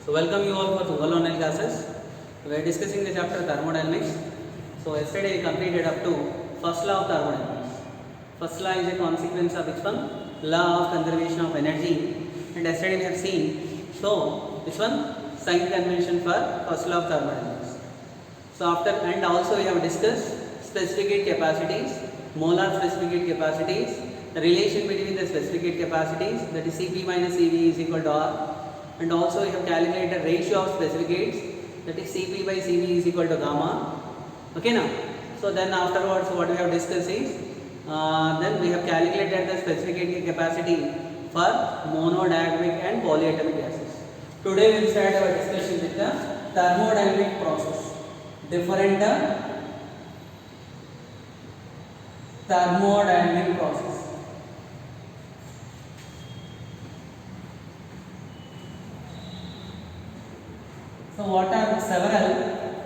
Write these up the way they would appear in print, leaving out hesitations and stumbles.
So welcome you all for Google online classes. We are discussing the chapter thermodynamics. So yesterday we completed up to first law of thermodynamics. First law is a consequence of which one? Law of conservation of energy. And yesterday we have seen, so which one? Sign convention for first law of thermodynamics. So after, and also we have discussed specific heat capacities, molar specific heat capacities, the relation between the specific heat capacities, that is Cp minus Cv is equal to R. And also we have calculated ratio of specific heats, that is Cp by Cv is equal to gamma. Okay now. So then afterwards what we have discussed is, then we have calculated the specific heat capacity for monodiatomic and polyatomic gases. Today we will start our discussion with the thermodynamic process. Different thermodynamic process. So what are several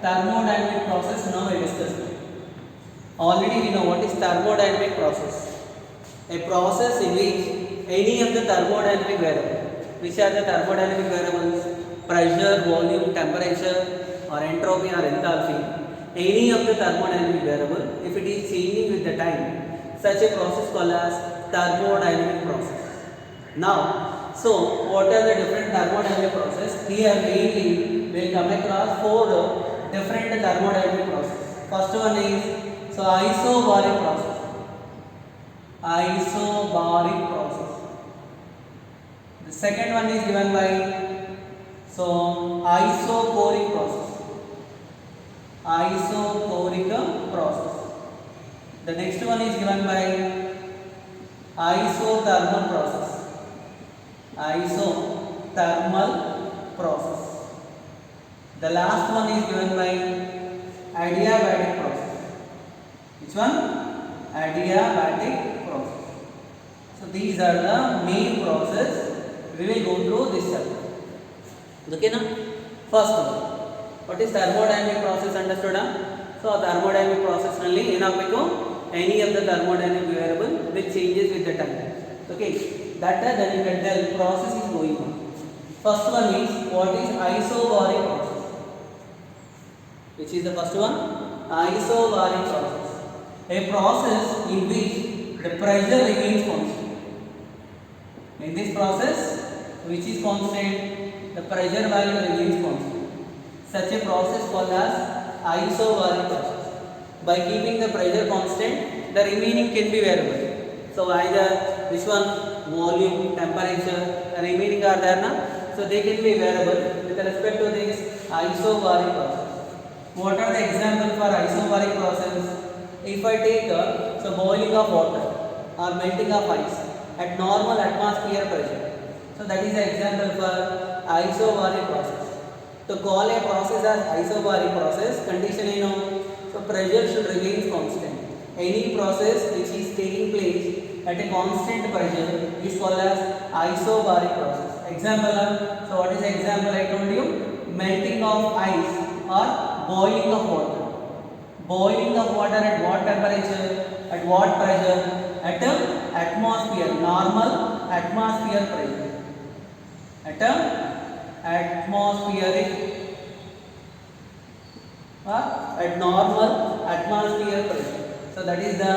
thermodynamic process now we discussed. Already we know what is thermodynamic process. A process in which any of the thermodynamic variables. Which are the thermodynamic variables? Pressure, volume, temperature, or entropy or enthalpy. Any of the thermodynamic variable, if it is changing with the time, such a process called as thermodynamic process. Now, so what are the different thermodynamic process? Here mainly we will come across four different thermodynamic process. First one is isobaric process. Isobaric process. The second one is given by isochoric process. Isochoric process. The next one is given by isothermal process. Isothermal process. The last one is given by adiabatic process. Which one? Adiabatic process. So these are the main process we will go through this chapter. Okay na? First one. What is thermodynamic process understood? So thermodynamic process nalli enaಗಬೇಕು any of the thermodynamic variable which changes with the time. Okay, that then you can tell process is going on. First one is what is isobaric process. Which is the first one? Isobaric process. A process in which the pressure remains constant. In this process, which is constant, the pressure value remains constant. Such a process called as isobaric process. By keeping the pressure constant, the remaining can be variable. So either this one, volume, temperature, the remaining are there na? So they can be variable with respect to this isobaric process. What are the examples for isobaric process? If I take boiling of water or melting of ice at normal atmosphere pressure, so that is the example for isobaric process. To call a process as isobaric process, condition you know, so pressure should remain constant. Any process which is taking place at a constant pressure is called as isobaric process. Example, so what is the example I told you? Melting of ice or boiling of water. Boiling of water at what temperature? At what pressure? At atmosphere, normal atmosphere pressure. At atmospheric at normal atmosphere pressure. So that is the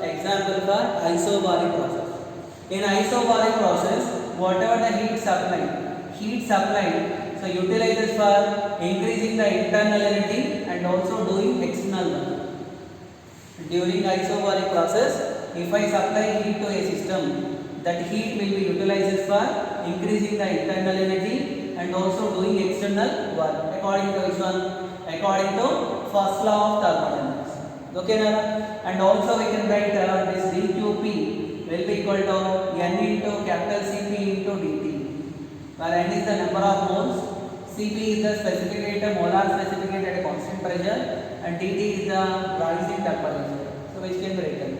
example for isobaric process. In isobaric process, whatever the heat supplied, so utilizes for increasing the internal energy and also doing external work. During isobaric process, if I supply heat to a system, that heat will be utilized for increasing the internal energy and also doing external work. According to which one? According to first law of thermodynamics. Okay na? And also we can write this dQp will be equal to n into capital Cp into dt, where n is the number of moles, Cp is the specific heat, molar specific heat at a constant pressure, and dt is the rising temperature. So which can be written.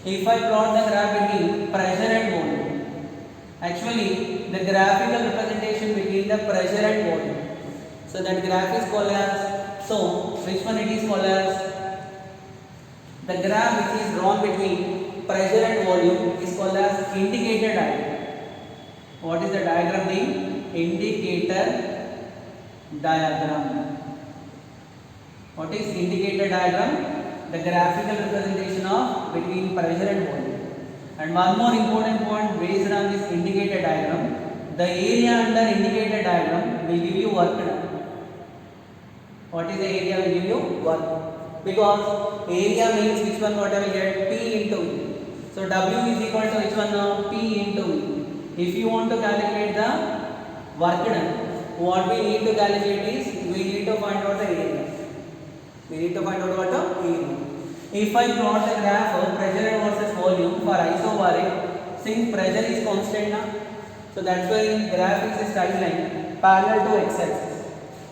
If I plot the graph between pressure and volume, actually the graphical representation between the pressure and volume, so that graph is called as, so which one it is called as? The graph which is drawn between pressure and volume is called as indicator diagram. What is the diagram name? Indicator diagram. What is indicator diagram? The graphical representation of between pressure and volume. And one more important point based on this indicator diagram, the area under indicator diagram will give you work done. What is the area will give you work? Because area means which one what I will get? P into V. So W is equal to which one? P into V. If you want to calculate the work done, what we need to calculate is we need to find out the area. We need to find out what the area. If I plot the graph of pressure versus volume for isobaric, since pressure is constant now, so that's why graph is a straight line parallel to x-axis.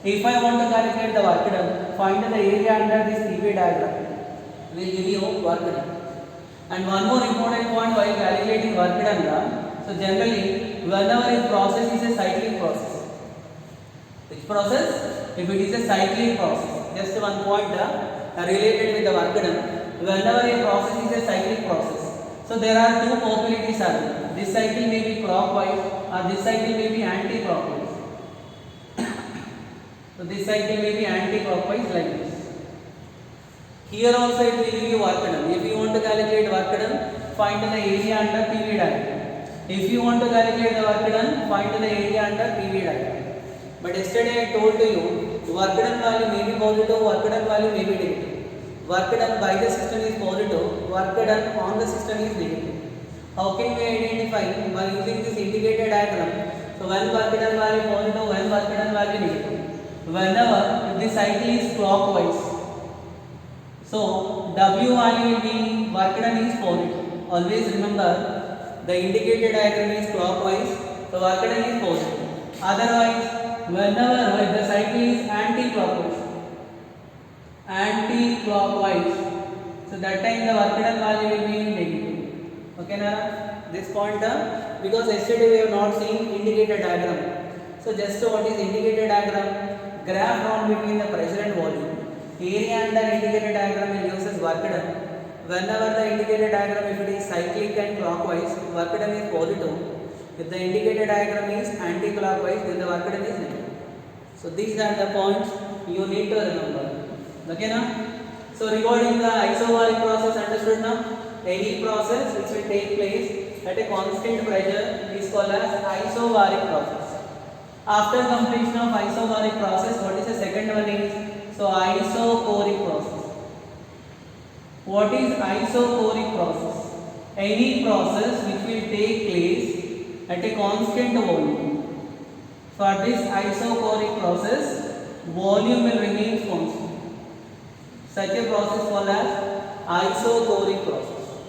If I want to calculate the work done, find the area under this PV diagram. Will give you work done. And one more important point while calculating work done, so generally whenever a process is a cyclic process. Which process? If it is a cyclic process. Just one point related with the work done. Whenever a process is a cyclic process, so there are two possibilities. This cycle may be clockwise or this cycle may be anti-clockwise. So this cycle may be anti-clockwise like this. Here also it will give you work done. If you want to calculate work done, find the area under PV diagram. If you want to calculate the work done, find the area under PV diagram. But yesterday I told to you, work done value may be positive, work done value may be negative. Work done by the system is positive, work done on the system is negative. How can we identify by using this indicator diagram? So when work done value positive, when work done value negative. Whenever this cycle is clockwise, so W value will be work done is positive. Always remember the indicator diagram is clockwise, so work done is positive. Otherwise, whenever the cycle is anti-clockwise, so that time the work done value will be negative. Okay, Nara? This point because yesterday we have not seen indicator diagram. So just what is indicator diagram? Graph drawn between the pressure and volume. Area under indicator diagram will use as work done. Whenever the indicator diagram, if it is cyclic and clockwise, work done is positive. If the indicator diagram is anti-clockwise, then the work done is negative. So these are the points you need to remember. Okay, now? So regarding the isobaric process, understood now? Any process which will take place at a constant pressure is called as isobaric process. After completion of isobaric process, what is the second one is? So isochoric process. What is isochoric process? Any process which will take place at a constant volume. For this isochoric process, volume will remain constant. Such a process called as isochoric process.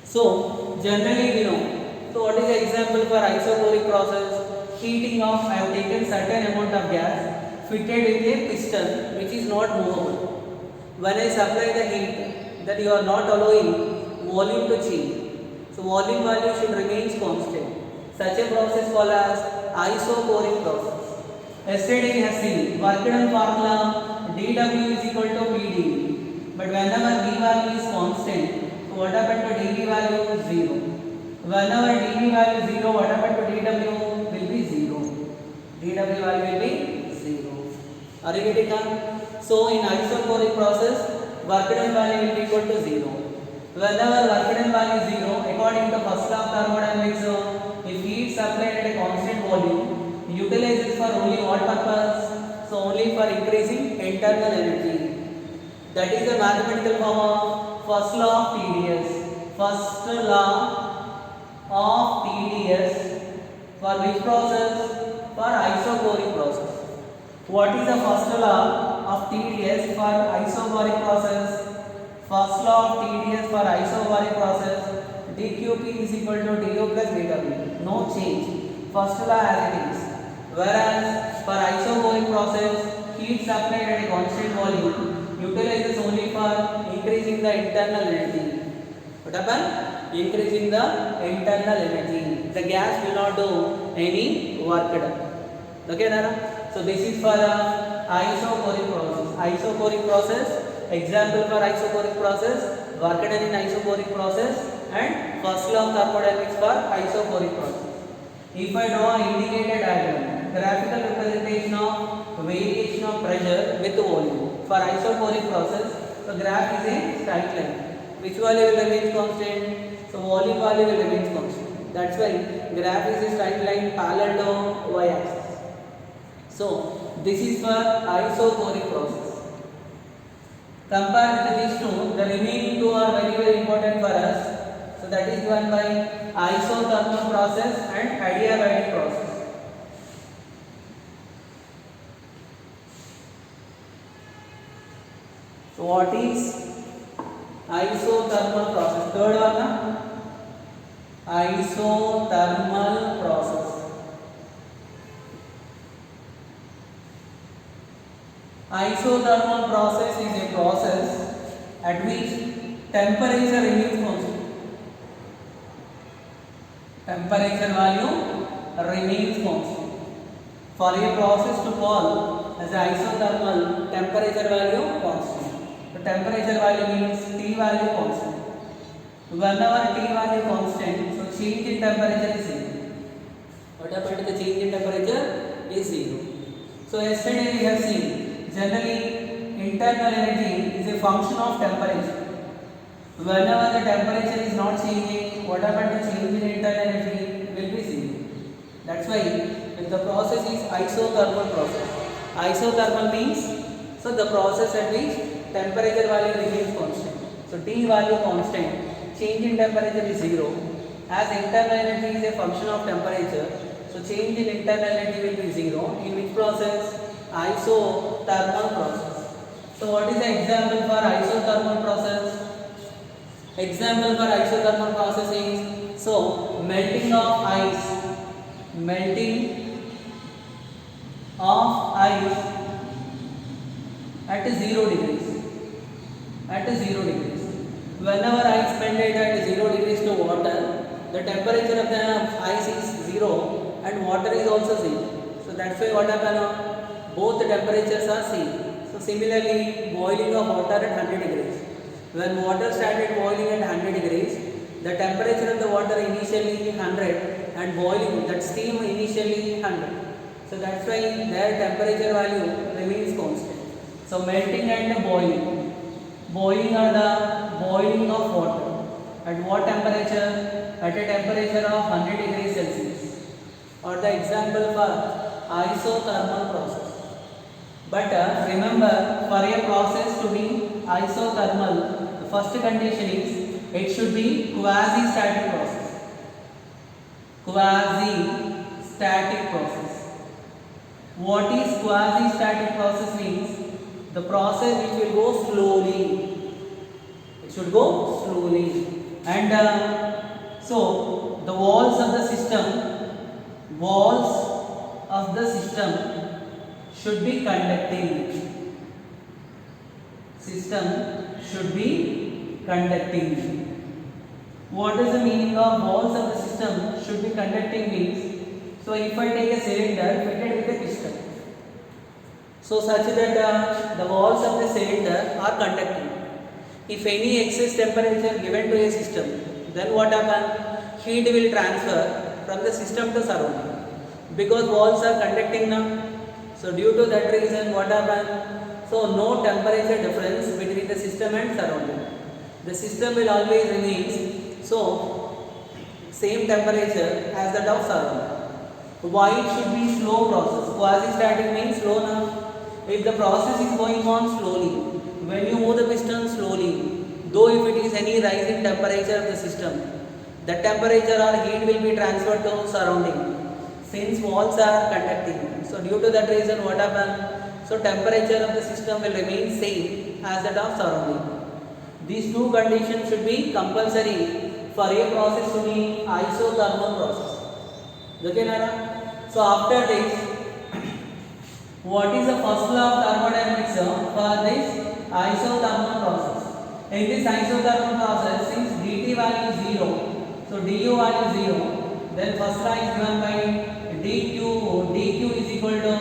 So generally we know. So what is the example for isochoric process? Heating of, I have taken certain amount of gas fitted with a piston which is not movable. When I supply the heat, that you are not allowing volume to change. So volume value should remain constant. Such a process called as isochoric process. Yesterday we have seen work done formula dW is equal to PdV. But whenever V value is constant, so what happened to dV value is 0. Whenever dV value is 0, what happened to dW? dW value will be 0. Are you getting that? So in isochoric process, work done value will be equal to 0. Whenever work done value is 0, according to first law of thermodynamics, if heat supplied at a constant volume, utilizes for only what purpose? So only for increasing internal energy. That is the mathematical formula. First law of TDS. First law of TDS for which process? For isochoric process. What is the first law of TDS for isobaric process? First law of TDS for isobaric process, dQp is equal to du plus dW. No change. First law as it is. Whereas for isobaric process, heat supplied at a constant volume utilizes only for increasing the internal energy. What happened? Increasing the internal energy. The gas will not do any work done. Okay, Nara? So this is for isochoric process. Isochoric process, example for isochoric process, work done in isochoric process, and first law of thermodynamics for isochoric process. If I draw an indicator diagram, graphical representation of variation pressure with volume. For isochoric process, the graph is a straight line. Which value will remain constant? So volume value will remain constant. That's why graph is a straight line parallel to y-axis. So this is for isochoric process. Compare with these two, the remaining two are very important for us. So that is given by isothermal process and adiabatic process. So what is isothermal process? Third one, isothermal process. Isothermal process is a process at which temperature remains constant. Temperature value remains constant. For a process to fall as isothermal, temperature value constant. So temperature value means T value constant. Whenever T value constant, so change in temperature is zero. What happened to the change in temperature is zero. So yesterday we have seen generally internal energy is a function of temperature. Whenever the temperature is not changing, what happened to change in internal energy will be zero. That's why if the process is isothermal process. Isothermal means so the process at which temperature value remains constant. So T value constant, change in temperature is zero. As internal energy is a function of temperature, so change in internal energy will be zero. In which process? Isothermal process. So what is the example for isothermal process? Example for isothermal process is so melting of ice at 0 degrees. At 0 degrees. Whenever ice melted at 0 degrees to water, the temperature of the ice is 0 and water is also 0. So that's why what happens? Both the temperatures are same. So similarly, boiling of water at 100 degrees. When water started boiling at 100 degrees, the temperature of the water initially 100 and boiling, that steam initially 100. So that's why their temperature value remains constant. So melting and boiling. Boiling are the boiling of water. At what temperature? At a temperature of 100 degrees Celsius. Or the example for isothermal process. But remember, for a process to be isothermal, the first condition is it should be quasi-static process. Quasi-static process. What is quasi-static process means? The process which will go slowly. It should go slowly. And so the walls of the system should be conducting. System should be conducting. What is the meaning of walls of the system should be conducting means? So if I take a cylinder fitted with a piston, so such that the walls of the cylinder are conducting. If any excess temperature given to a system, then what happens? Heat will transfer from the system to surrounding. Because walls are conducting now. So due to that reason, what happens? So no temperature difference between the system and surrounding. The system will always remain so same temperature as that of surrounding. Why it should be slow process? Quasi-static means slow now. If the process is going on slowly, when you move the piston slowly, though if it is any rise in temperature of the system, the temperature or heat will be transferred to surrounding. Since walls are conducting, so due to that reason, what happens? So temperature of the system will remain same as that of surrounding. These two conditions should be compulsory for a process to be isothermal process. Okay, Nara? So after this, what is the first law of thermodynamics for this isothermal process? In this isothermal process, since dt value is 0, so du value is 0, then first law is given by dq is equal to,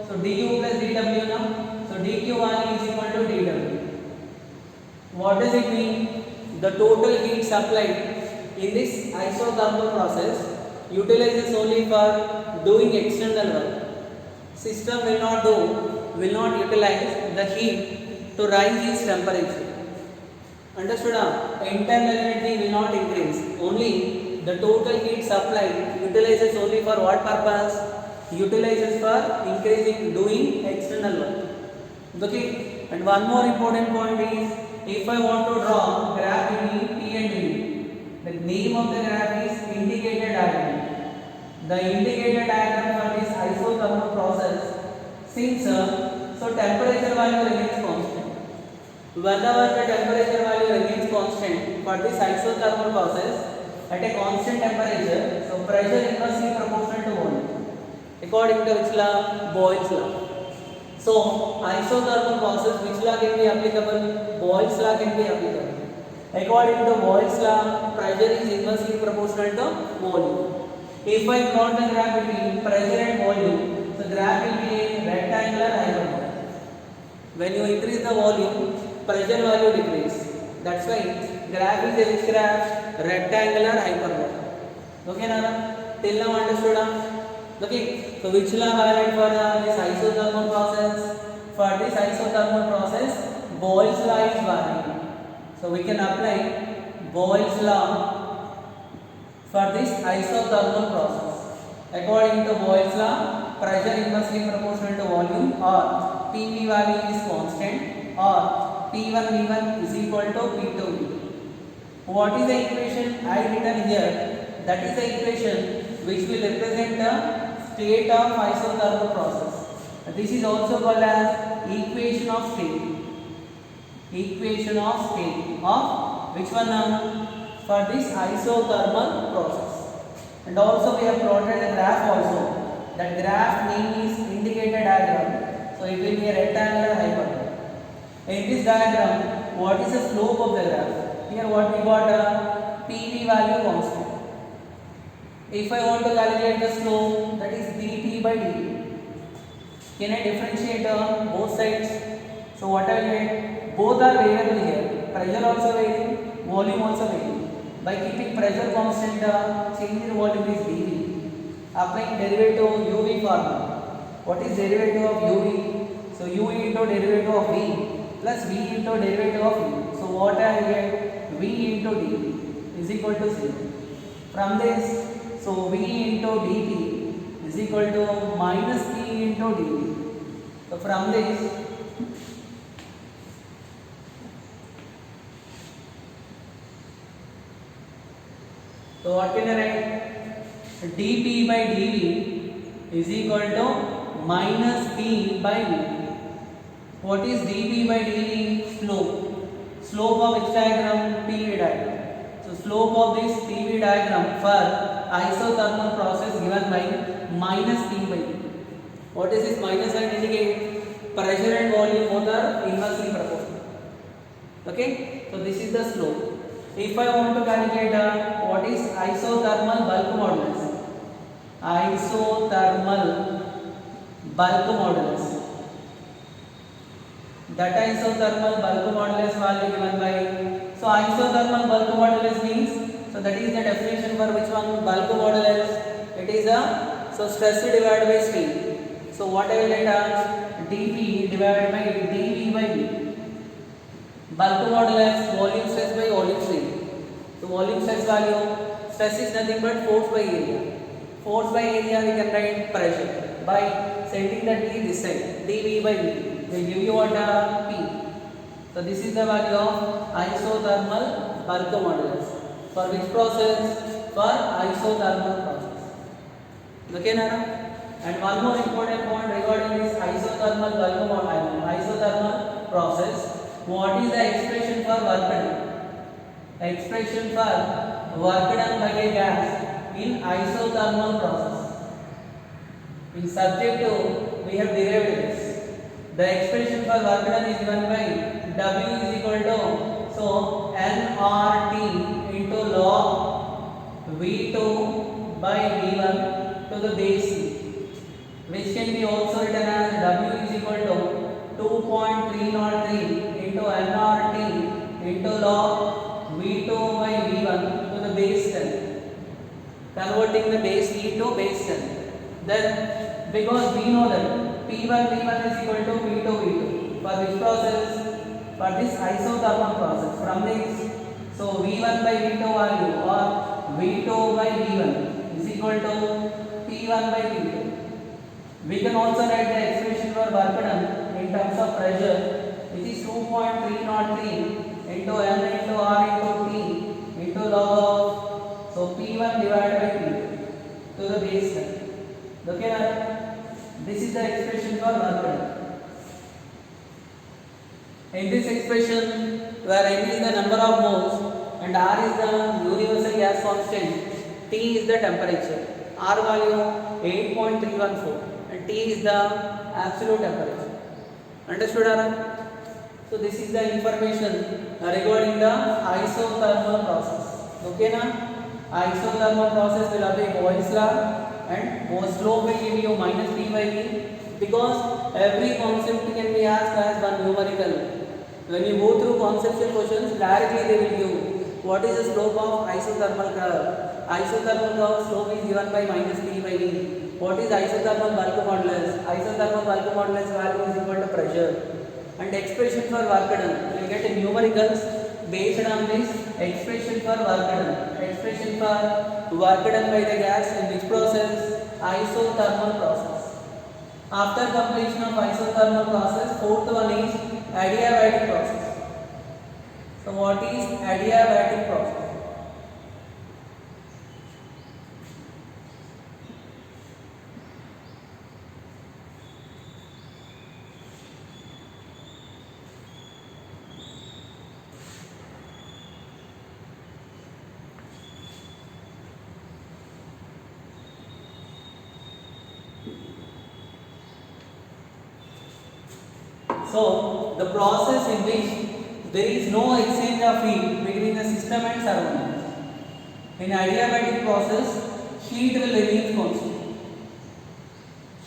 so du plus dw now, so dq value is equal to dw. What does it mean? The total heat supplied in this isothermal process utilizes only for doing external work. system will not utilize the heat to rise its temperature. Understood? Internal energy will not increase. Only the total heat supply utilizes only for what purpose? Utilizes for increasing, doing external work. Okay. And one more important point is, if I want to draw graph in P and D, the name of the graph is indicator diagram. The indicator diagram for this isothermal process, since so temperature value remains constant. Whenever the temperature value remains constant for this isothermal process at a constant temperature, so pressure inversely proportional to volume. According to which law? Boyle's law. So isothermal process, which law can be applicable? Boyle's law can be applicable. According to Boyle's law, pressure is inversely proportional to volume. If I plot the graph between pressure and volume, the graph will be a rectangular hyperbola. When you increase the volume, pressure value decreases. That's why graph is a which graph? Rectangular hyperbola. Okay, Nara? Till now understood? Okay. So which law valid for this isothermal process? For this isothermal process, Boyle's law is valid. So we can apply Boyle's law for this isothermal process. According to Boyle's law, pressure inversely proportional to volume, or PV value is constant, or P1 V1 is equal to P2 V. What is the equation I written here? That is the equation which will represent the state of isothermal process. This is also called as equation of state. Equation of state of which one? For this isothermal process. And also we have plotted a graph also. That graph name is indicator diagram. So it will be a rectangular hyperbola. In this diagram, what is the slope of the graph? Here what we got? PV value constant. If I want to calculate the slope, that is dt by dt. Can I differentiate both sides? So what I will get? Both are variable here. Pressure also varying, volume also varying. By keeping pressure constant, change in volume is dV. Applying derivative uv formula. What is derivative of uv? So u into derivative of v plus v into derivative of u. So what I will get? V into dv is equal to 0. From this, so V into dt is equal to minus P into dv. So from this, so what can I write? dP by dv is equal to minus P by v. What is dP by dv? Slope. Slope of which diagram? PV diagram. So slope of this PV diagram for isothermal process given by minus P by V. What is this minus sign indicate? Pressure and volume both are inversely proportional. Okay, so this is the slope. If I want to calculate what is isothermal bulk modulus, isothermal bulk modulus, that isothermal bulk modulus value given by, so isothermal bulk modulus means, so that is the definition for which one? Bulk modulus. It is a, so stress divided by strain. So what I will get? dP divided by dV by V. Bulk modulus, volume stress by volume strain. So volume stress value, stress is nothing but force by area. Force by area we can write pressure by sending the D this side, dV by V. They give you what? P. So this is the value of isothermal bulk modulus. For which process? For isothermal process. Okay, Nara? And one more important point regarding this isothermal bulk modulus, isothermal process. What is the expression for work done? Expression for work done by a gas in isothermal process. In subject 2, we have derived this. The expression for work done is given by W is equal to, so nRT into log V2 by V1 to the base C, which can be also written as W is equal to 2.303 into nRT into log V2 by V1 to the base 10, converting the base E to base 10. Then because we know that P1 is equal to P2. For which process? For this isothermal process. From this, so V1 by V2 value or V2 by V1 is equal to P1 by P2. We can also write the expression for work done in terms of pressure, which is 2.303 into M into R into T into log of, so P1 divided by P2 to the base 10. Okay, now this is the expression for work done. In this expression, where M is the number of moles and R is the universal gas constant, T is the temperature, R value 8.314 and T is the absolute temperature. Understood, Ara? So this is the information regarding the isothermal process. Okay, na? Isothermal process will obey Boyle's law and Boyle's law will give you minus P by V, because every concept can be asked as one numerical. When you go through conceptual questions, directly they will give what is the slope of isothermal curve. Isothermal curve slope is given by minus P by V. What is isothermal bulk modulus? Isothermal bulk modulus value is equal to pressure. And expression for work done, you will get numericals based on this expression for work done. Expression for work done by the gas in which process? Isothermal process. After completion of isothermal process, fourth one is adiabatic process. So what is adiabatic process? So the process in which there is no exchange of heat between the system and surroundings. In adiabatic process, heat will remain constant.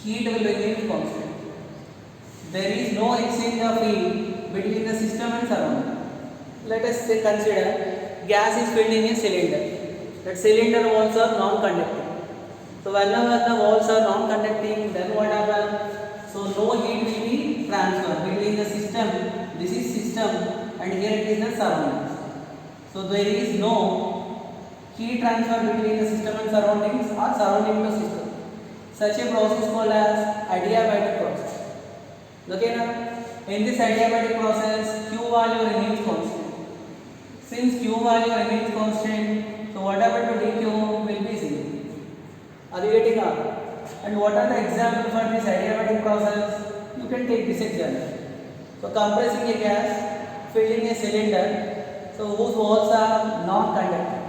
Heat will remain constant. There is no exchange of heat between the system and surroundings. Let us say consider gas is filled in a cylinder. That cylinder walls are non-conducting. So whenever the walls are non-conducting, then what happens? So no heat will be transferred between the system. This is system and here it is the surroundings. So there is no heat transfer between the system and surroundings or surrounding the system. Such a process called as adiabatic process. Okay, now in this adiabatic process, Q value remains constant. Since Q value remains constant, so what happened to dQ will be 0. Are you getting up? And what are the examples for this adiabatic process? You can take this example. So compressing a gas, filling a cylinder, so whose walls are non-conducting.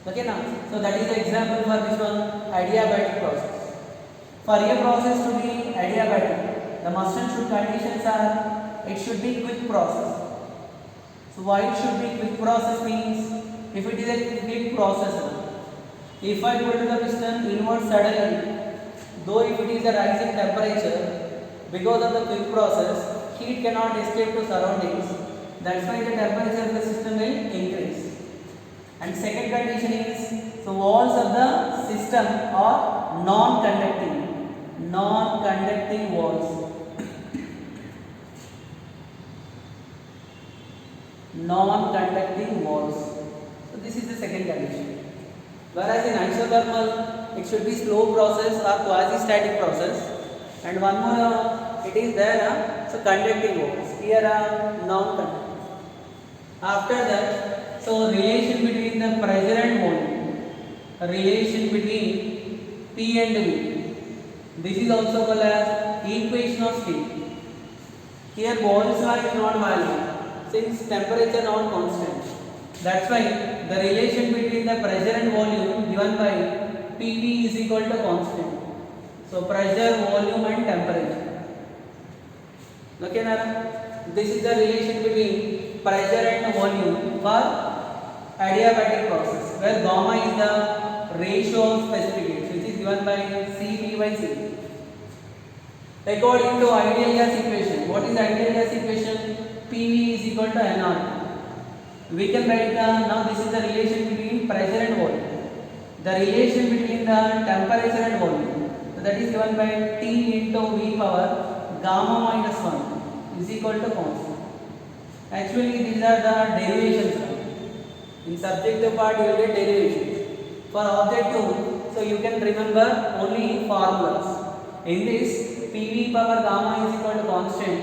Okay, now, so that is the example for this one, adiabatic process. For a process to be adiabatic, the must and should conditions are, it should be quick process. So why it should be quick process means, if it is a quick process, if I put the piston inward suddenly, though if it is a rising temperature, because of the quick process, heat cannot escape to surroundings. That's why the temperature of the system will increase. And second condition is, so walls of the system are non-conducting. Non-conducting walls. Non-conducting walls. So this is the second condition. Whereas in isothermal, it should be slow process or quasi-static process. And one more, it is there, so conducting walls. Here are non-conducting. After that, so relation between the pressure and volume. Relation between P and V. This is also called as equation of state. Here Boyle's law is not valid since temperature not constant. That's why the relation between the pressure and volume given by Pv is equal to constant. So pressure, volume and temperature. Okay, Nara? This is the relation between pressure and volume for adiabatic process, where gamma is the ratio of specific heat, which is given by Cp by C. According to ideal gas equation, what is ideal gas equation? Pv is equal to nR. We can write now this is the relation between pressure and volume. The relation between the temperature and volume. So that is given by T into V power gamma minus 1 is equal to constant. Actually these are the derivations. In subjective part you will get derivations. For objective, so you can remember only formulas. In this, PV power gamma is equal to constant.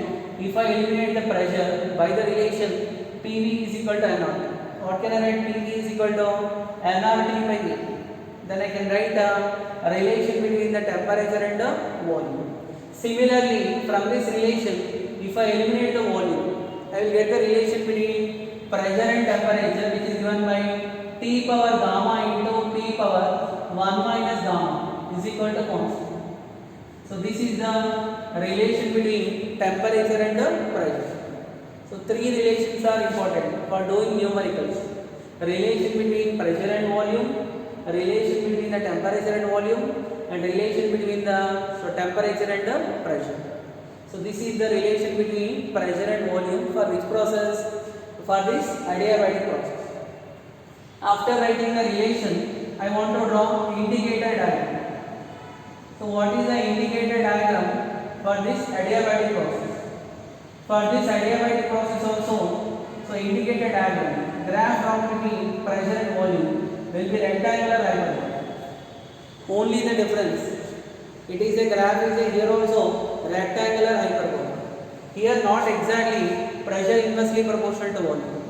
If I eliminate the pressure by the relation PV is equal to NR. What can I write? PV is equal to nRT by V. Then I can write a relation between the temperature and the volume. Similarly, from this relation, if I eliminate the volume, I will get the relation between pressure and temperature, which is given by T power gamma into P power 1 minus gamma is equal to constant. So this is the relation between temperature and the pressure. So three relations are important for doing numericals. Relation between pressure and volume, relation between the temperature and volume, and relation between the temperature and the pressure. So this is the relation between pressure and volume for which process? For this adiabatic process. After writing the relation, I want to draw indicator diagram. So what is the indicator diagram for this adiabatic process? For this adiabatic process also, so indicator diagram, graph drawn between pressure and volume will be rectangular hyperbola. Only the difference, it is a graph is a here also rectangular hyperbola. Here not exactly pressure inversely proportional to volume.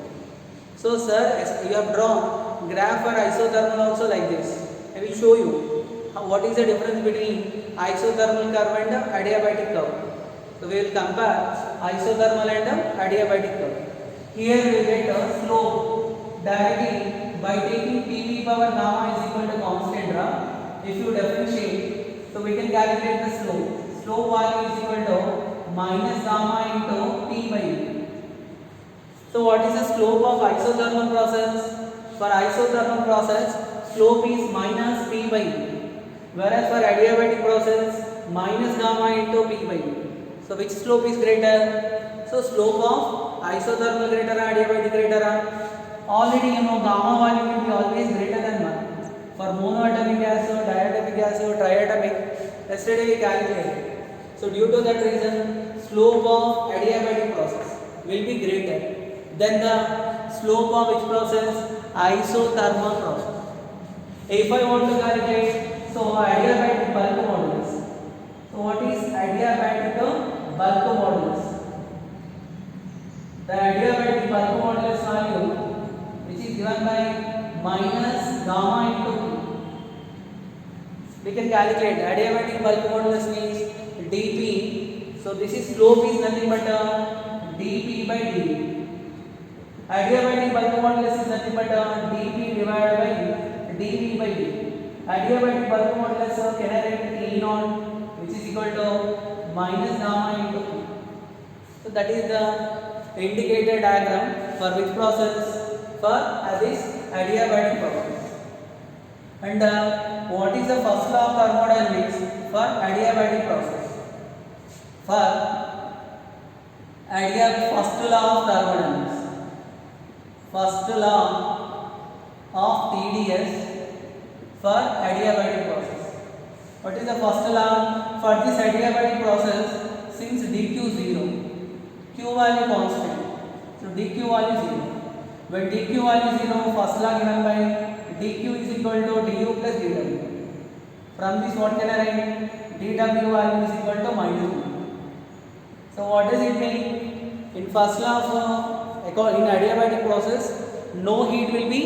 So sir, you have drawn graph for isothermal also like this. I will show you what is the difference between isothermal curve and adiabatic curve. So we will compare isothermal and adiabatic curve. Here we will get a slope directly by taking PV power gamma is equal to constant. If you differentiate, so we can calculate the slope. Slope value is equal to minus gamma into P by V. So what is the slope of isothermal process? For isothermal process, slope is minus P by V. Whereas for adiabatic process, minus gamma into P by V. So which slope is greater? So slope of isothermal greater or adiabatic greater? Already you know gamma value will be always greater than 1. For monoatomic acid, diatomic acid, triatomic, yesterday we calculated. So due to that reason, slope of adiabatic process will be greater than the slope of which process? Isothermal process. If I want to calculate, so adiabatic bulk modulus. So what is adiabatic bulk modulus? The adiabatic bulk modulus value which is given by minus gamma into P. We can calculate adiabatic bulk modulus means dP. So this is slope is nothing but dP by dV. Adiabatic bulk modulus is nothing but dP divided by dV by dV. Adiabatic bulk modulus can I write E naught which is equal to minus gamma into P. So that is the indicator diagram for which process? For this adiabatic process. And what is the first law of thermodynamics for adiabatic process? For first law of thermodynamics. First law of TDS for adiabatic process. What is the first law? For this adiabatic process, since dq 0, q value constant, so dq value 0. When dq value 0, first law given by dq is equal to du plus dw. From this what can I write? dw value is equal to minus d. So what does it mean? In first law of in adiabatic process, no heat will be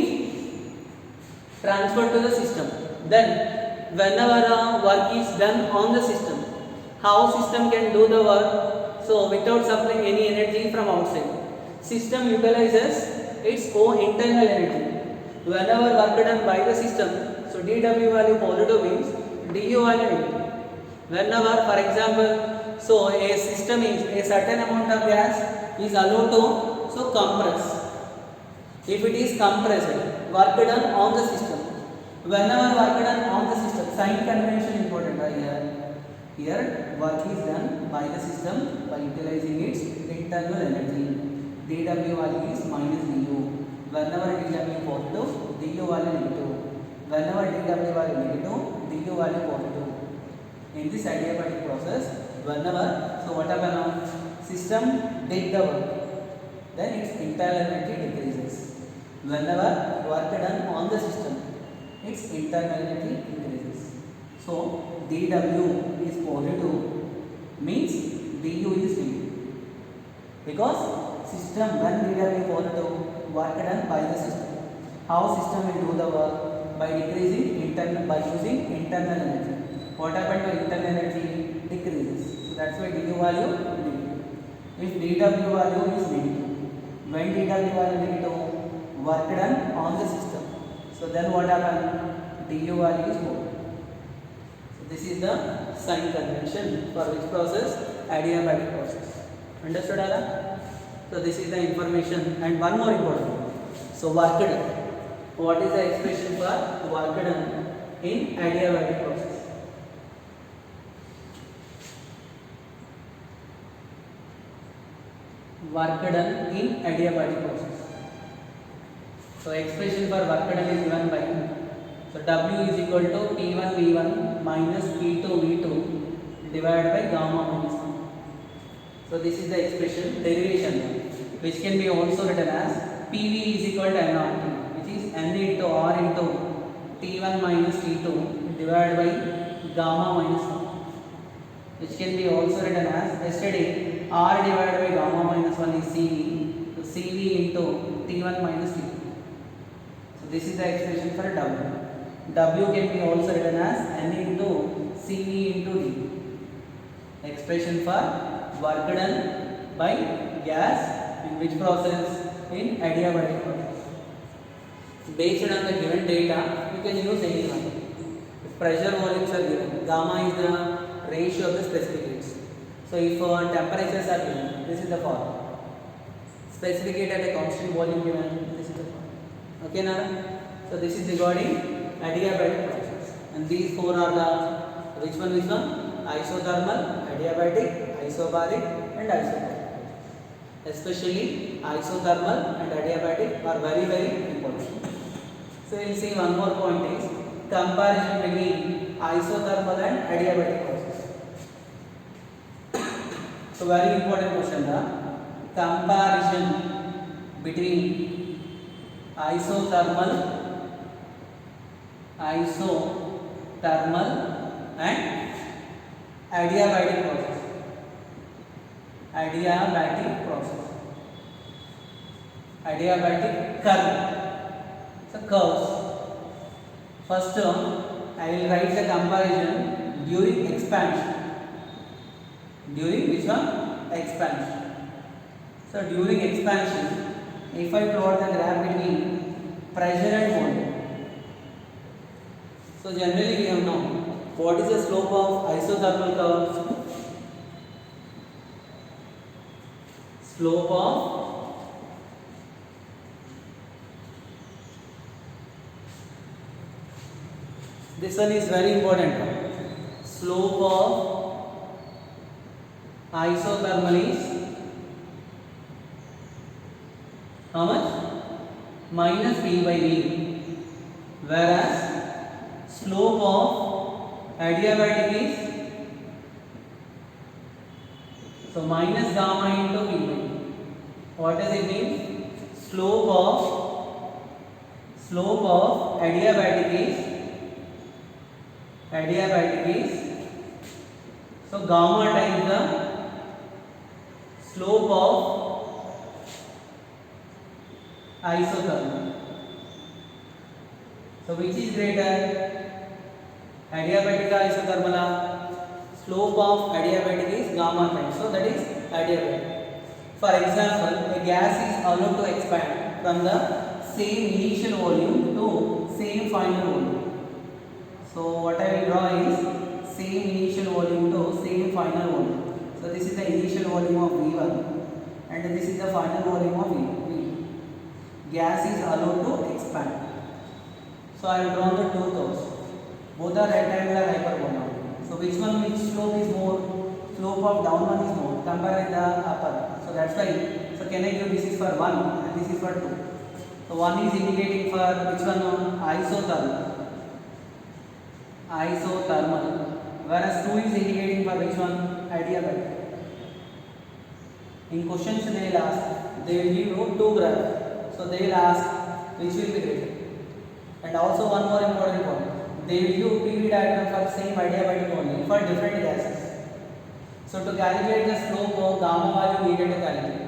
transferred to the system. Then whenever work is done on the system, how system can do the work? So without supplying any energy from outside, system utilizes its own internal energy. Whenever work done by the system, so dW value positive means du value negative. Whenever, for example, so a system is a certain amount of gas is allowed to compress. If it is compressed, work done on the system. Whenever work done on the system, sign convention important right here. Here work is done by the system by utilizing its internal energy. dW value is minus du. Whenever dW positive, du value negative. Whenever dW value negative, du value positive. in this adiabatic process, whenever, so what happen now, system did the work, then its internal energy decreases. Whenever work done on the system, its internal energy increases. So dW is positive means du is negative, because system when dW positive, work done by the system. How system will do the work? By decreasing internal, by using internal energy. What happened to internal energy? Decreases. So that's why du value negative. If dW value is negative, when dW value negative, work done on the system. So then what happened? du value is more. So this is the sign convention for which process? Adiabatic process. Understood, Ala? So this is the information. And one more important. So work done. What is the expression for work done in adiabatic process? Work done in adiabatic process. So expression for work done is given by, so W is equal to P1 V1 minus P2 V2 divided by gamma minus 1. So this is the expression derivation, which can be also written as PV is equal to N of T, which is N into R into T1 minus T2 divided by gamma minus 1, which can be also written as, yesterday R divided by gamma minus 1 is CV, so CV into T1 minus T2. So this is the expression for W. W can be also written as N into CV into D. Expression for work done by gas in which process? In adiabatic process. Based on the given data, you can use any one. If pressure volumes are given, gamma is the ratio of the specific heats. So if temperatures are given, this is the formula. Specific heat at a constant volume given, this is the formula. Okay, Nara? So this is regarding adiabatic process. And these four are the, which one? Isothermal, adiabatic, isobaric and isothermal. Especially isothermal and adiabatic are very important. So we will see one more point is comparison between isothermal and adiabatic process. So very important question, the comparison between isothermal and adiabatic process. Adiabatic process. Adiabatic curve. So curves. First term, I will write the comparison during expansion. During which one? Expansion. So during expansion, if I plot the graph between pressure and volume. So generally we have known what is the slope of isothermal curve? Slope of this one is very important. Slope of isothermal is how much? Minus P by V, whereas slope of adiabatic is, so minus gamma into V by V. What does it mean? Slope of adiabatic is so gamma times the slope of isothermal. So which is greater? Adiabatic or isothermal? Slope of adiabatic is gamma times, so that is adiabatic. For example, a gas is allowed to expand from the same initial volume to same final volume. So what I will draw is same initial volume to same final volume. So this is the initial volume of V1 and this is the final volume of V. Gas is allowed to expand. So I have drawn the two curves. Both are rectangular hyperbola. So which slope is more? Slope of down one is more compared with the upper. So that's why. So can I give this is for 1 and this is for 2. So 1 is indicating for which one? Isothermal. whereas 2 is indicating for which one? Adiabatic. In questions they will ask, they will give you two graphs, so they will ask which will be greater. And also one more important point, they will give PV diagram for same adiabatic only for different gases. So to calculate the slope of gamma value needed to calculate.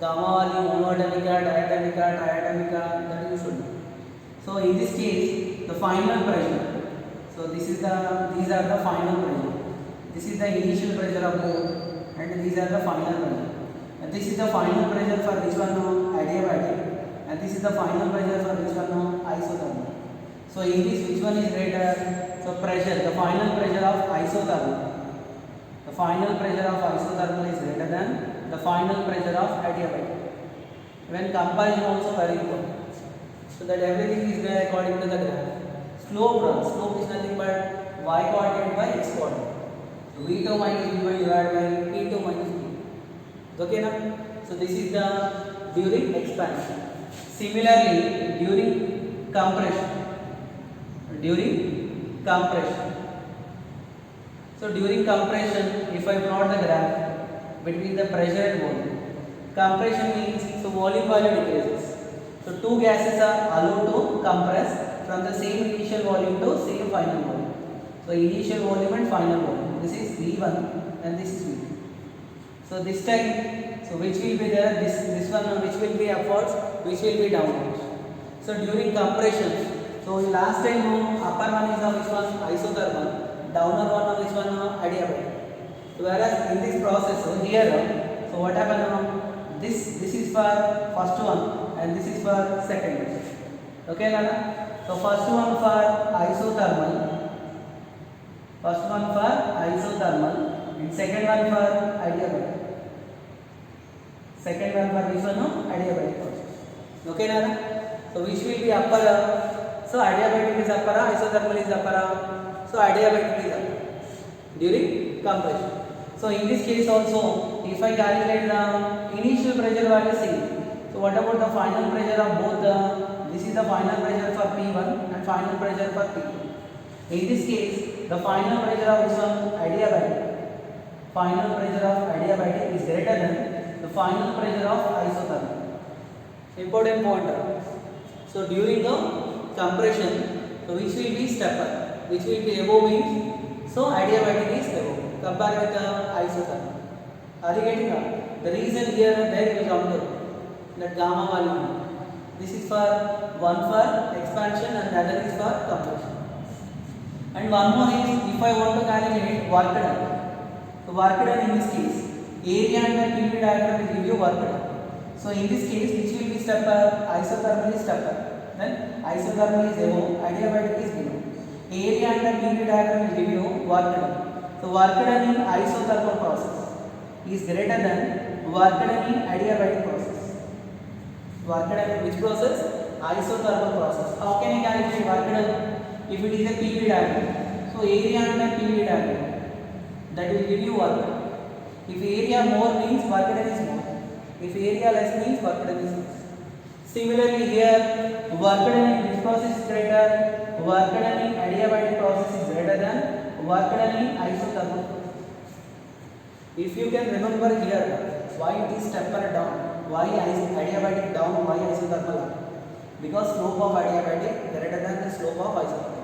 Gamma value monoatomica, diatomica, triatomica, that you should know. So in this case, the final pressure. So these are the final pressure. This is the initial pressure of both, and these are the final pressure. And this is the final pressure for which one? Adiabatic, and this is the final pressure for which one? Isothermal. So in this, which one is greater? So pressure, the final pressure of isothermal. The final pressure of isothermal is greater than the final pressure of adiabatic. When comparison also very important. So that everything is there according to the graph. Slope is nothing but y coordinate by x coordinate. So v2 minus v1 divided by p2 minus p. Okay now? So this is the during expansion. Similarly, during compression. So during compression, if I plot the graph between the pressure and volume, compression means so volume value decreases. So two gases are allowed to compress from the same initial volume to same final volume. So initial volume and final volume. This is V1 and this is V2. So this time, so which will be there? This one which will be upwards, which will be downwards. So during compression, so last time upper one is which one? Isothermal. Downer one which one? Adiabatic. So whereas in this process, so here, so what happened? This is for first one and this is for second one. Okay, Lana? So first one for isothermal, and second one for adiabatic. Second one for which one? Adiabatic process. Okay, Nana? So which will be upper? So adiabatic is upper, isothermal is upper. So adiabatic is upper during compression. So in this case also, if I calculate the initial pressure value same. So what about the final pressure of both this is the final pressure for P1 and final pressure for P2. In this case, the final pressure of this one adiabatic. Final pressure of adiabatic is greater than the final pressure of isothermal. Important point. So during the compression, so which will be stepper, which will be above means, so adiabatic is above compared with the isothermal. Are you getting that? The reason here and there will come to that gamma value. This is for one for expansion and the other is for compression. And one more is if I want to calculate work done. So work done in this case, area and the PV diagram will give you work done. So in this case, which will be stepper? Isothermal is stepper. Then isothermal is above, adiabatic is below. Area and the PV diagram will give you work done. So work done in isothermal process is greater than work done in adiabatic process. Work done in which process? Isothermal process. How can I calculate work done? If it is a PV diagram, so area under PV diagram, that will give you work done. If area more means work done is more. If area less means work done is less. Similarly here, work done in which process is greater? Work done in adiabatic process is greater than work done in isothermal process. If you can remember here, why it is stepper down, why adiabatic down, why isothermal up? Because slope of adiabatic greater than the slope of isothermal.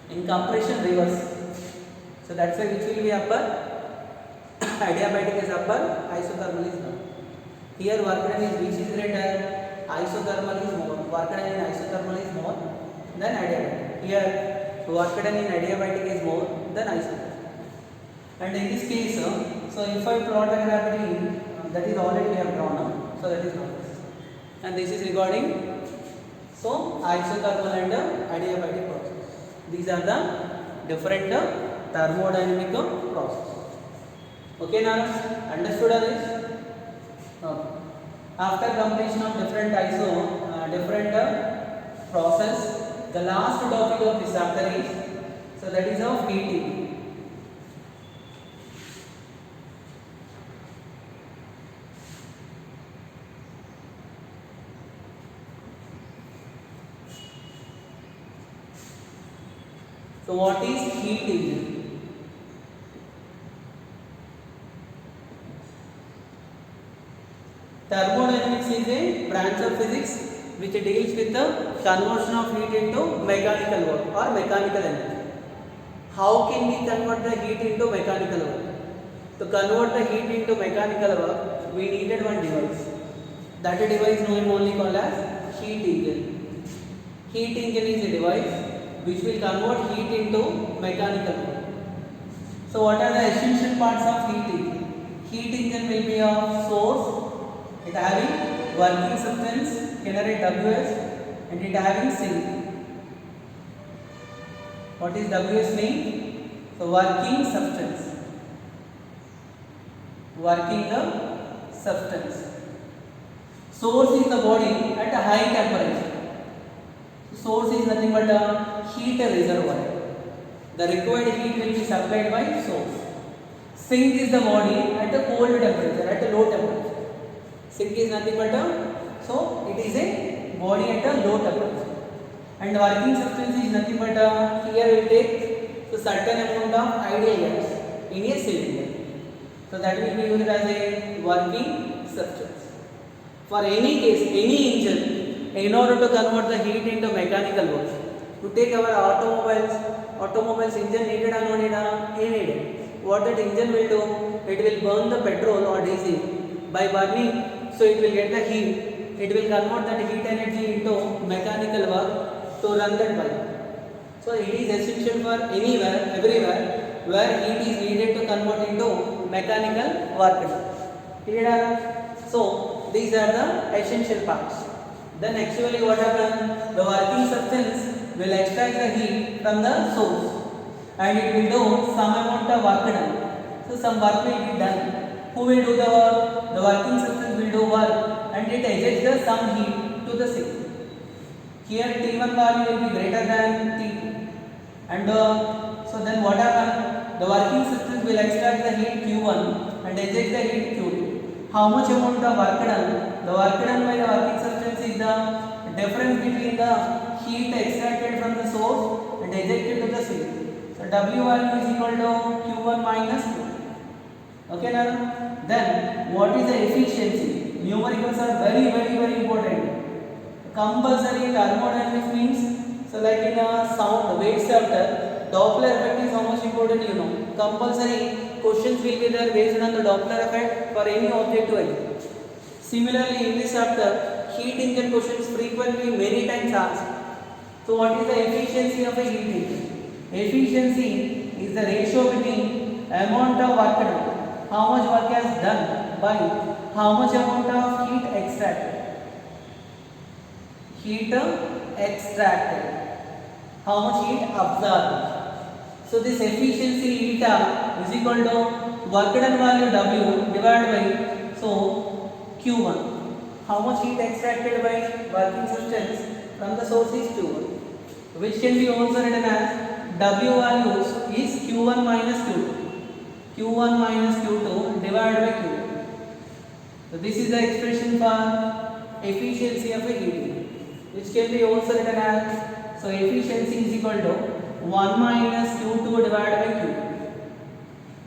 In compression reverse. So that's why which will be upper? Adiabatic is upper, isothermal is down. Here work done is which is greater? Isothermal is more. Work done in isothermal is more than adiabatic. Here work done in adiabatic is more than isothermal. And in this case, so if I plot a gravity, that is already we have drawn. So that is not this. And this is regarding so isothermal and adiabatic process. These are the different thermodynamic process. Okay, now understood this? Okay. After completion of different process, the last topic of this chapter is, so that is of heating. So what is heat engine? Thermodynamics is a branch of physics which deals with the conversion of heat into mechanical work or mechanical energy. How can we convert the heat into mechanical work? To convert the heat into mechanical work, we needed one device. That device known only called as heat engine. Heat engine is a device which will convert heat into mechanical work. So what are the essential parts of heat engine? Heat engine will be a source, it having working substance, generate Ws, and it having sink. What is Ws mean? So working substance. Working the substance. Source is the body at a high temperature. Source is nothing but a heat reservoir. The required heat will be supplied by source. Sink is the body at a cold temperature, at a low temperature. Sink is nothing but a, so it is a body at a low temperature. And working substance is nothing but a, here we take so certain amount of ideal gas in a cylinder. So that will be used as a working substance. For any case, any engine, in order to convert the heat into mechanical work, to take our automobiles engine needed or not needed. What that engine will do, it will burn the petrol or diesel. By burning, so it will get the heat, it will convert that heat energy into mechanical work to run that bike. So it is essential for anywhere, everywhere where heat is needed to convert into mechanical work. Clear? So these are the essential parts. Then actually what happens, the working substance will extract the heat from the source and it will do some amount of work done. So some work will be done. Who will do the work? The working substance will do work and it ejects the some heat to the sink. Here T1 value will be greater than T2 and so then what happens? The working substance will extract the heat Q1 and eject the heat Q2. How much amount of work done? The work done by the working substance is the difference between the heat extracted from the source and ejected to the sink. So W value is equal to Q1 minus Q2. Okay now? Then what is the efficiency? Numericals are very important. Compulsory thermodynamics means, so like in a sound wave chapter, Doppler effect is how much important you know. Compulsory questions will be there based on the Doppler effect for any object to any. Similarly in this chapter, heat engine questions frequently many times asked. So what is the efficiency of a heat engine? Efficiency is the ratio between amount of work done, how much work has done by how much amount of heat extracted. Heat extracted, how much heat absorbed. So this efficiency eta is equal to work done value W divided by so Q1. How much heat extracted by working substance from the source is Q1, which can be also written as W values is Q1 minus Q2. Q1 minus Q2 divided by Q2. So this is the expression for efficiency of a heat engine, which can be also written as, so efficiency is equal to 1 minus Q2 divided by Q2.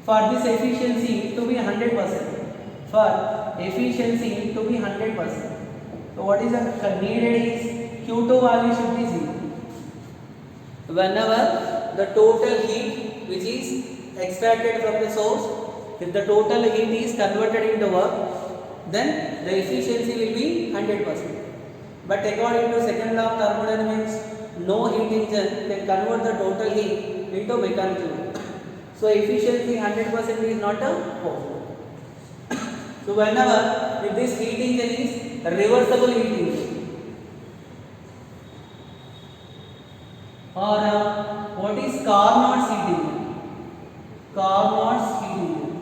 For this efficiency to be 100%, for efficiency to be 100%, so what is the needed is Q2 value should be 0. Whenever the total heat which is extracted from the source, if the total heat is converted into work, then the efficiency will be 100%. But according to second law of thermodynamics, no heat engine can convert the total heat into mechanical work. So efficiency 100% is not a possible. So whenever if this heat engine is reversible heat engine or what is Carnot's heat engine? Carnot's heat engine.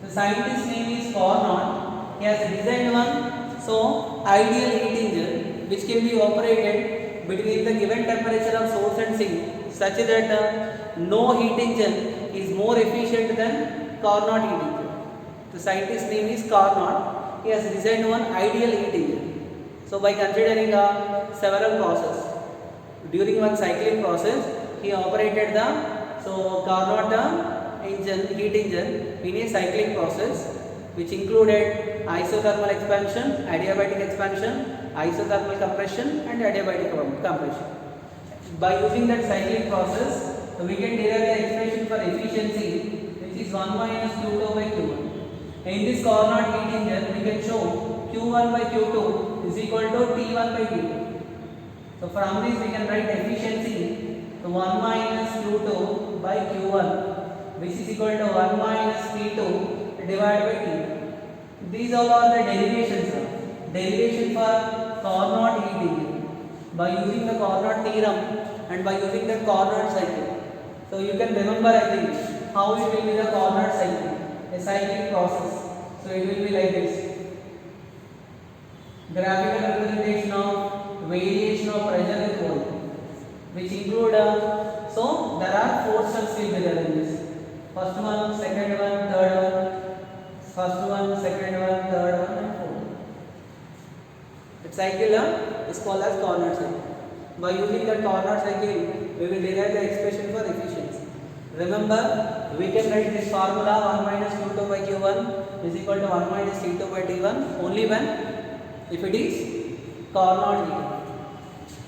The scientist's name is Carnot. He has designed one so ideal heat engine which can be operated between the given temperature of source and sink such that no heat engine is more efficient than Carnot heat engine. The scientist's name is Carnot. He has designed one ideal heat engine. So by considering several processes, during one cycling process, he operated the Carnot engine, heat engine in a cycling process. which included isothermal expansion, adiabatic expansion, isothermal compression and adiabatic compression. By using that cyclic process, we can derive the expression for efficiency, which is 1 minus Q2 by Q1. In this Carnot heat engine, we can show Q1 by Q2 is equal to T1 by T2. So from this we can write efficiency to 1 minus Q2 by Q1, which is equal to 1 minus T2 divided by T. These all are the derivations. Derivation for Carnot heat engine by using the Carnot theorem and by using the Carnot cycle. So you can remember, I think, how it will be the Carnot cycle, a cyclic process. So it will be like this. Graphical representation of variation of pressure with volume, which include so there are 4 steps will be there in this. First one, second one, third one. First one, second one, third one and fourth. Its cycle is called as Carnot cycle. By using the Carnot cycle, we will derive the expression for efficiency. Remember, we can write this formula 1 minus Q2 by Q1 is equal to 1 minus T2 by T1 only when if it is Carnot heat.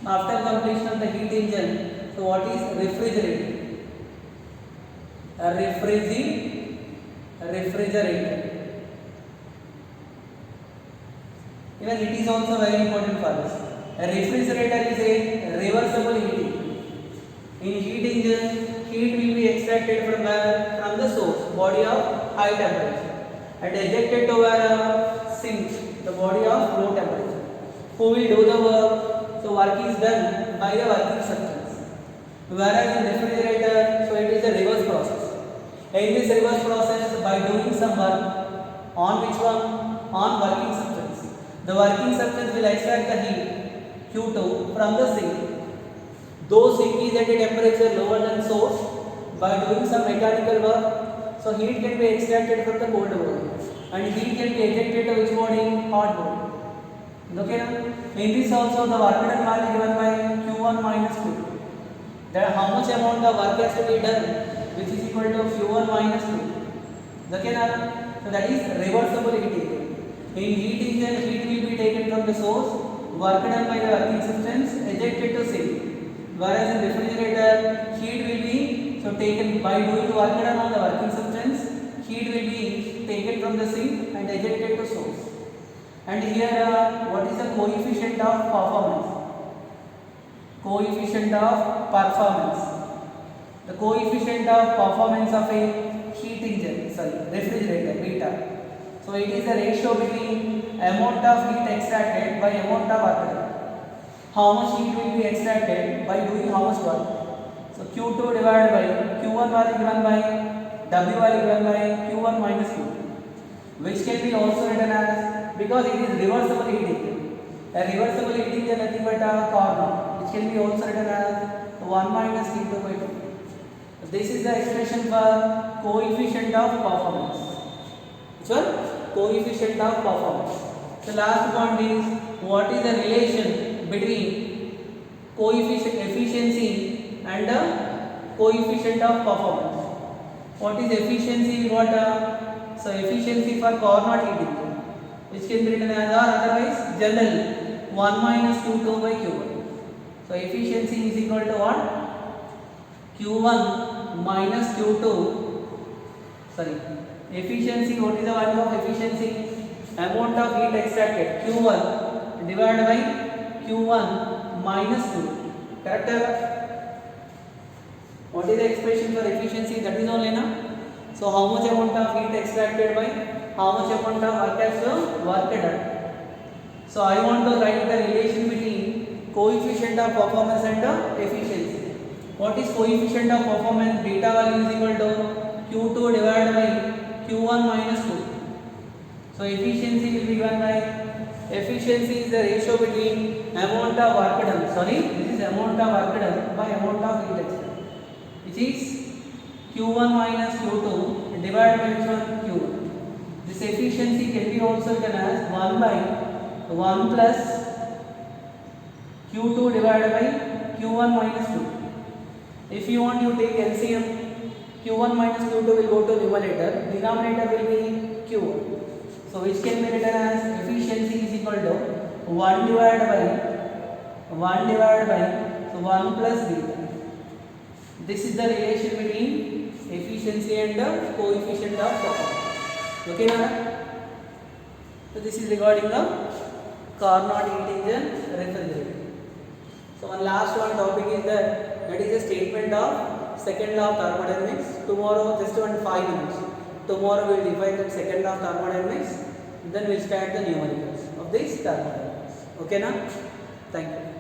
After completion of the heat engine, so what is refrigerator? A refrigerator. Even it is also very important for us. A refrigerator is a reversible heating. In heat engine, heat will be extracted from where? From the source, body of high temperature, and ejected to where? Sink, the body of low temperature. Who will do the work? So work is done by the working substance. Whereas in refrigerator, so it is a reverse process. In this reverse process, by doing some work on which one? On working substance. The working substance will extract the heat Q2 from the sink. Though sink is at a temperature lower than source, by doing some mechanical work, so heat can be extracted from the cold body and heat can be ejected to which body? Hot body. Okay, in this also the work done value given by Q1 minus Q2. That how much amount of work has to be done, which is equal to Q1 minus Q2. Okay, so that is reversible heating. In heat engine, heat will be taken from the source, work done by the working substance, ejected to sink. Whereas in refrigerator, heat will be so taken by doing work done on the working substance, heat will be taken from the sink and ejected to source. And here, what is the coefficient of performance? Coefficient of performance. The coefficient of performance of a heat engine, refrigerator, beta. So it is the ratio between amount of heat extracted by amount of work done. How much heat will be extracted by doing how much work? So Q2 divided by Q1 value given by W value given by Q1 minus Q2, which can be also written as, because it is reversible heating. A reversible heating is nothing but a Carnot, which can be also written as 1 minus T2 by 2. This is the expression for coefficient of performance. Which one? Coefficient of performance. The last point is, what is the relation between coefficient efficiency and coefficient of performance? What is efficiency? So efficiency for Carnot heat engine, which can be written as or otherwise generally 1 minus Q2 by Q1. So efficiency is equal to what? Q1 minus Q2. Efficiency, what is the value of efficiency? Amount of heat extracted Q1 divided by Q1 minus Q2. Correct? What is the expression for efficiency? That is only na. So how much amount of heat extracted by how much amount of work has to work done. So I want to write the relation between coefficient of performance and efficiency. What is coefficient of performance? Beta value is equal to Q2 divided by Q1 minus Q2. So efficiency will be given by, efficiency is the ratio between amount of work done. This is amount of work done by amount of heat extracted, which is Q1 minus Q2 divided by which one? Q1. This efficiency can be also written as 1 by 1 plus Q2 divided by Q1 minus Q2. If you want, you take LCM. Q1 minus Q2 will go to numerator, denominator will be Q1. So which can be written as efficiency is equal to 1 divided by so 1 plus beta. This is the relation between efficiency and the coefficient of performance. Okay now? So this is regarding the Carnot integer refrigerator. So one last one topic is that is a statement of second law of thermodynamics. Tomorrow, just 5 minutes. Tomorrow we will define the second law of thermodynamics. Then we will start the numericals of this thermodynamics. Okay now? Thank you.